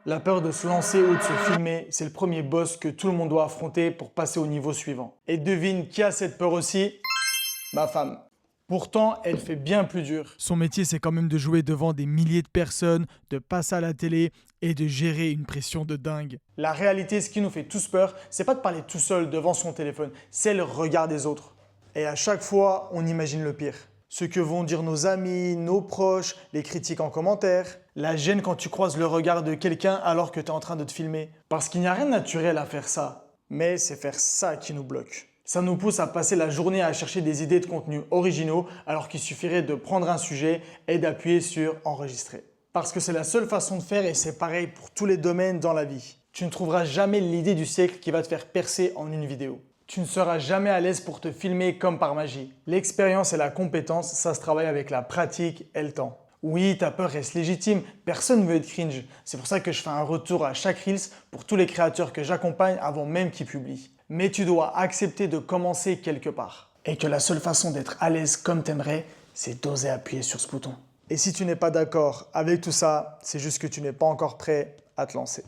La peur de se lancer ou de se filmer, c'est le premier boss que tout le monde doit affronter pour passer au niveau suivant. Et devine qui a cette peur aussi? Ma femme. Pourtant, elle fait bien plus dur. Son métier, c'est quand même de jouer devant des milliers de personnes, de passer à la télé et de gérer une pression de dingue. La réalité, ce qui nous fait tous peur, c'est pas de parler tout seul devant son téléphone, c'est le regard des autres. Et à chaque fois, on imagine le pire. Ce que vont dire nos amis, nos proches, les critiques en commentaire, la gêne quand tu croises le regard de quelqu'un alors que tu es en train de te filmer. Parce qu'il n'y a rien de naturel à faire ça. Mais c'est faire ça qui nous bloque. Ça nous pousse à passer la journée à chercher des idées de contenu originaux alors qu'il suffirait de prendre un sujet et d'appuyer sur enregistrer. Parce que c'est la seule façon de faire et c'est pareil pour tous les domaines dans la vie. Tu ne trouveras jamais l'idée du siècle qui va te faire percer en une vidéo. Tu ne seras jamais à l'aise pour te filmer comme par magie. L'expérience et la compétence, ça se travaille avec la pratique et le temps. Oui, ta peur reste légitime, personne ne veut être cringe. C'est pour ça que je fais un retour à chaque Reels pour tous les créateurs que j'accompagne avant même qu'ils publient. Mais tu dois accepter de commencer quelque part. Et que la seule façon d'être à l'aise comme t'aimerais, c'est d'oser appuyer sur ce bouton. Et si tu n'es pas d'accord avec tout ça, c'est juste que tu n'es pas encore prêt à te lancer.